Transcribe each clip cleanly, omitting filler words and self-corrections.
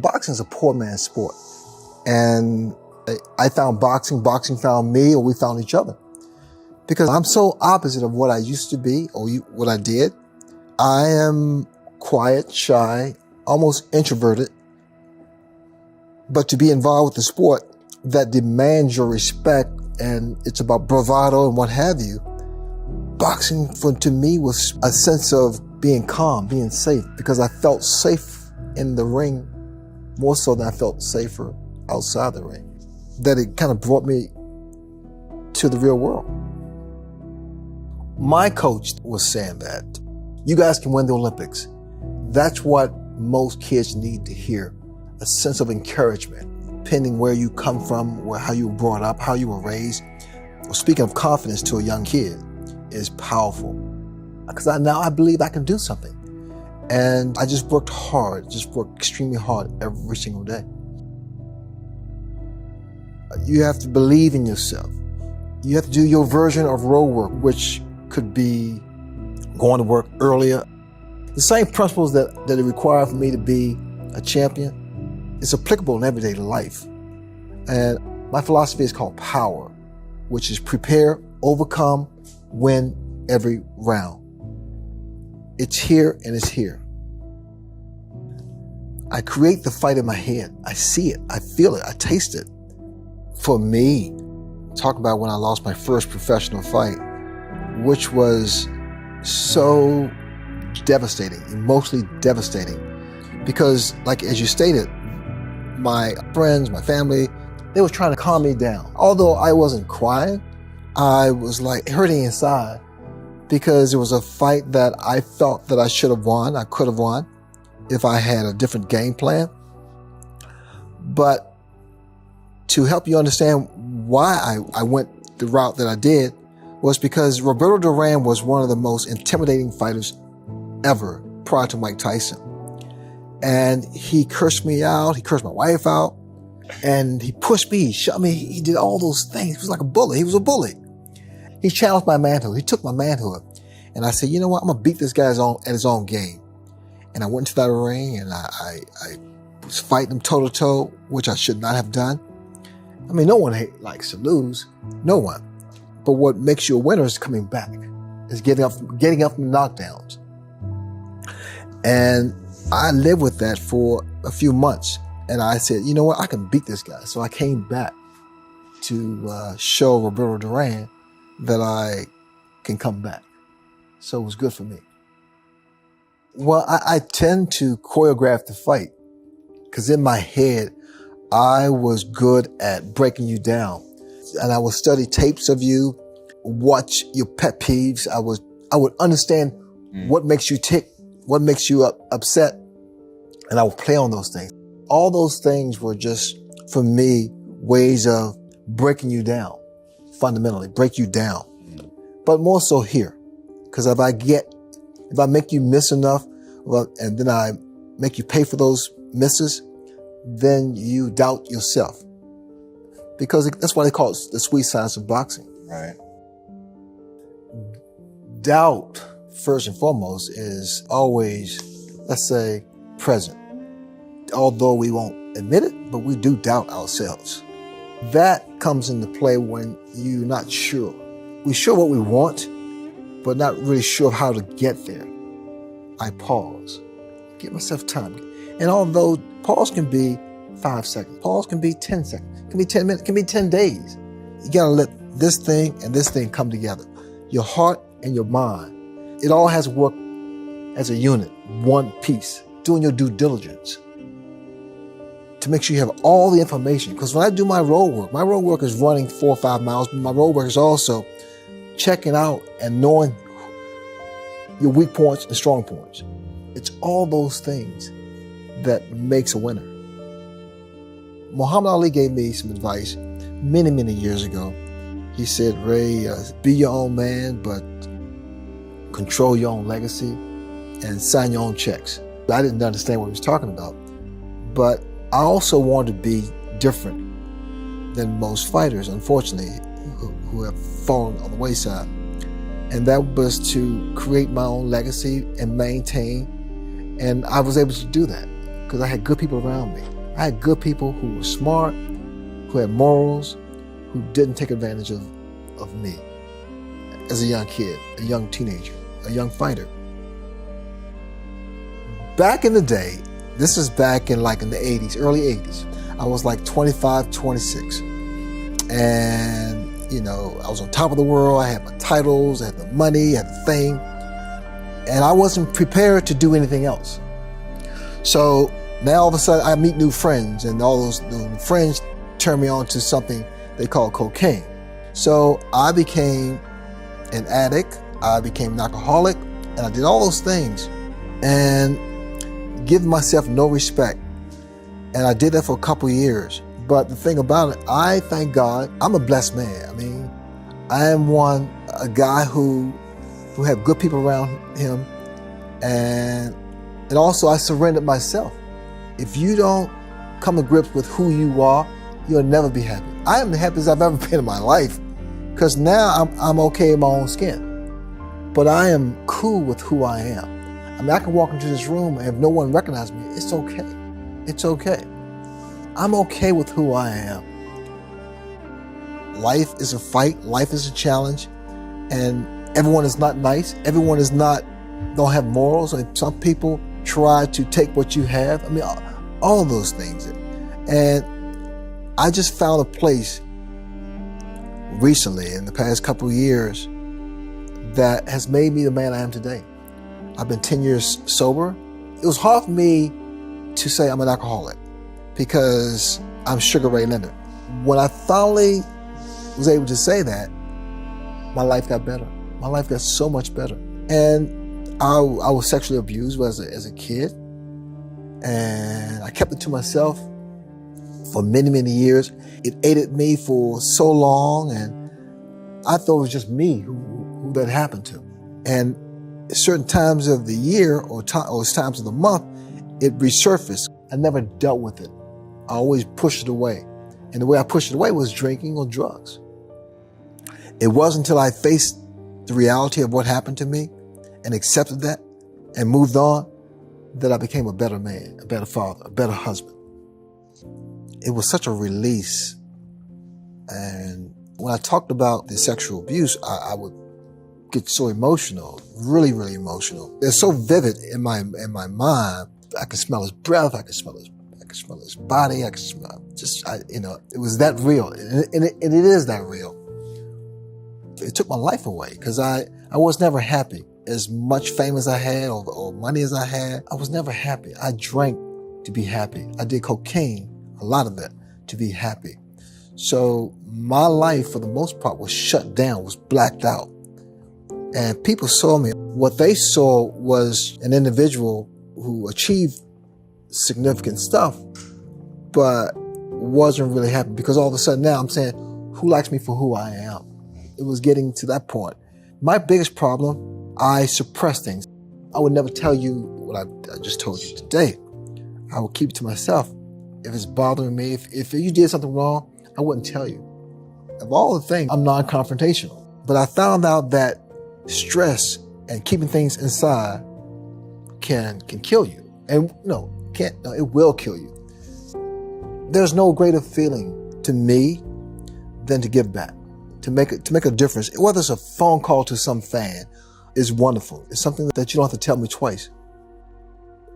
Boxing is a poor man's sport. And I found boxing, boxing found me, or we found each other. Because I'm so opposite of what I used to be, or what I did. I am quiet, shy, almost introverted. But to be involved with the sport that demands your respect, and it's about bravado and what have you, boxing to me was a sense of being calm, being safe, because I felt safe in the ring more so than I felt safer outside the ring. That it kind of brought me to the real world. My coach was saying that you guys can win the Olympics. That's what most kids need to hear, a sense of encouragement, depending where you come from, how you were brought up, how you were raised. Well, speaking of confidence to a young kid is powerful, because now I believe I can do something. And I just worked hard, extremely hard every single day. You have to believe in yourself. You have to do your version of road work, which could be going to work earlier. The same principles that it required for me to be a champion is applicable in everyday life. And my philosophy is called power, which is prepare, overcome, win every round. It's here and it's here. I create the fight in my head. I see it, I feel it, I taste it. For me, talk about when I lost my first professional fight, which was so devastating, emotionally devastating. Because, like as you stated, my friends, my family, they were trying to calm me down. Although I wasn't crying, I was like hurting inside, because it was a fight that I felt that I should have won, I could have won, if I had a different game plan. But to help you understand why I went the route that I did was because Roberto Duran was one of the most intimidating fighters ever prior to Mike Tyson. And he cursed me out, he cursed my wife out, and he pushed me, he shoved me, he did all those things. He was like a bully, he was a bully. He challenged my manhood, he took my manhood. And I said, you know what, I'm gonna beat this guy at his own game. And I went to that ring and I was fighting him toe to toe, which I should not have done. I mean, no one likes to lose, no one. But what makes you a winner is coming back, is getting up from knockdowns. And I lived with that for a few months. And I said, you know what, I can beat this guy. So I came back to show Roberto Duran that I can come back. So it was good for me. Well, I tend to choreograph the fight, because in my head, I was good at breaking you down. And I would study tapes of you, watch your pet peeves. I would understand what makes you tick, what makes you upset, and I would play on those things. All those things were just, for me, ways of breaking you down, fundamentally, break you down. But more so here, because if I make you miss enough, and then I make you pay for those misses, then you doubt yourself. Because that's why they call it the sweet science of boxing. Right. Doubt, first and foremost, is always, let's say, present. Although we won't admit it, but we do doubt ourselves. That comes into play when you're not sure. We're sure what we want, but not really sure how to get there. I pause, give myself time. And although pause can be 5 seconds, pause can be 10 seconds, it can be 10 minutes, it can be 10 days. You gotta let this thing and this thing come together. Your heart and your mind. It all has to work as a unit, one piece, doing your due diligence to make sure you have all the information. Because when I do my road work is running 4 or 5 miles, but my road work is also checking out and knowing your weak points and strong points. It's all those things that makes a winner. Muhammad Ali gave me some advice many, many years ago. He said, Ray, be your own man, but control your own legacy and sign your own checks. I didn't understand what he was talking about, but I also wanted to be different than most fighters, unfortunately, who have fallen on the wayside. And that was to create my own legacy and maintain. And I was able to do that because I had good people around me. I had good people who were smart, who had morals, who didn't take advantage of me as a young kid, a young teenager, a young fighter. Back in the day, this is back in the 80s, early 80s, I was like 25, 26. And, I was on top of the world. I had my titles, I had the money, I had the fame. And I wasn't prepared to do anything else. So now all of a sudden I meet new friends, and all those new friends turn me on to something they call cocaine. So I became an addict, I became an alcoholic, and I did all those things and give myself no respect. And I did that for a couple of years. But the thing about it, I thank God, I'm a blessed man. I mean, I am a guy who had good people around him, and also I surrendered myself. If you don't come to grips with who you are, you'll never be happy. I am the happiest I've ever been in my life, because now I'm okay in my own skin. But I am cool with who I am. I mean, I can walk into this room, and if no one recognizes me, it's okay. It's okay. I'm okay with who I am. Life is a fight. Life is a challenge. And everyone is not nice. Everyone don't have morals. And some people try to take what you have. I mean, all of those things. And I just found a place recently in the past couple of years that has made me the man I am today. I've been 10 years sober. It was hard for me to say I'm an alcoholic because I'm Sugar Ray Leonard. When I finally was able to say that, my life got better. My life got so much better. And I was sexually abused as a kid, and I kept it to myself for many, many years. It ate at me for so long, and I thought it was just me who that happened to. And at certain times of the year or times of the month, it resurfaced. I never dealt with it. I always pushed it away. And the way I pushed it away was drinking or drugs. It wasn't until I faced the reality of what happened to me and accepted that and moved on that I became a better man, a better father, a better husband. It was such a release. And when I talked about the sexual abuse, I would get so emotional, really, really emotional. They're so vivid in my mind. I could smell his breath. I could smell his body. I could smell it was that real. And it is that real. It took my life away because I was never happy. As much fame as I had or money as I had, I was never happy. I drank to be happy. I did cocaine, a lot of that, to be happy. So my life, for the most part, was shut down, was blacked out. And people saw me. What they saw was an individual who achieved significant stuff, but wasn't really happy, because all of a sudden now I'm saying, who likes me for who I am? It was getting to that point. My biggest problem, I suppressed things. I would never tell you what I just told you today. I would keep it to myself. If it's bothering me, if you did something wrong, I wouldn't tell you. Of all the things, I'm non-confrontational. But I found out that stress and keeping things inside can kill you. And it will kill you. There's no greater feeling to me than to give back, to make a difference. Whether it's a phone call to some fan is wonderful. It's something that you don't have to tell me twice.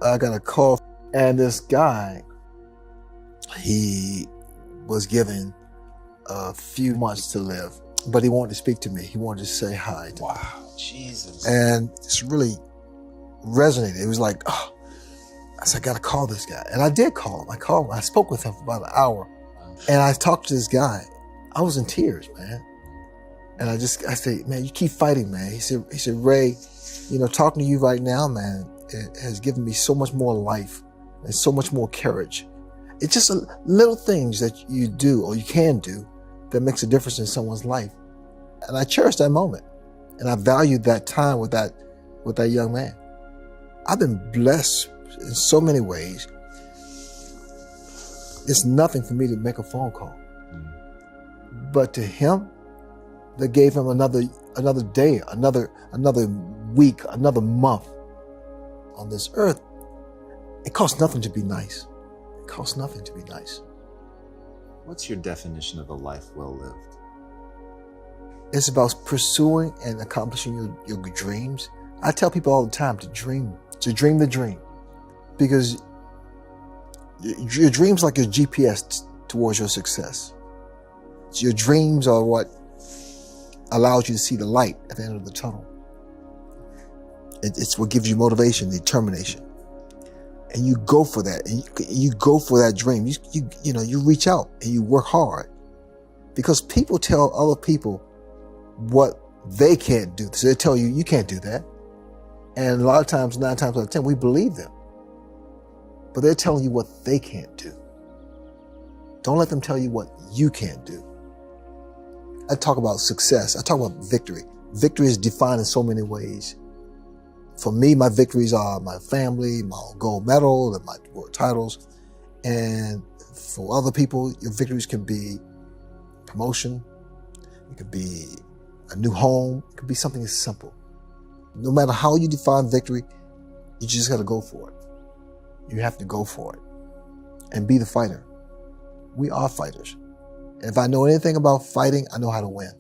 I got a call, and this guy, he was given a few months to live, but he wanted to speak to me. He wanted to say hi to me. Wow, Jesus. And it's really resonated. It was like, oh, I said, I got to call this guy. And I did call him. I spoke with him for about an hour. And I talked to this guy. I was in tears, man. And I said, man, you keep fighting, man. He said, Ray, talking to you right now, man, it has given me so much more life and so much more courage. It's just little things that you do or you can do that makes a difference in someone's life. And I cherish that moment. And I valued that time with that young man. I've been blessed in so many ways. It's nothing for me to make a phone call. But to him, that gave him another day, another week, another month on this earth. It costs nothing to be nice. It costs nothing to be nice. What's your definition of a life well lived? It's about pursuing and accomplishing your dreams. I tell people all the time to dream the dream. Because your dreams are like your GPS towards your success. So your dreams are what allows you to see the light at the end of the tunnel. It's what gives you motivation, determination. And you go for that. And you go for that dream. You reach out and you work hard. Because people tell other people what they can't do. So they tell you, you can't do that. And a lot of times, 9 times out of 10, we believe them. But they're telling you what they can't do. Don't let them tell you what you can't do. I talk about success. I talk about victory. Victory is defined in so many ways. For me, my victories are my family, my gold medal, and my world titles. And for other people, your victories can be promotion. It could be a new home. It could be something as simple. No matter how you define victory, you just got to go for it. You have to go for it and be the fighter. We are fighters. And if I know anything about fighting, I know how to win.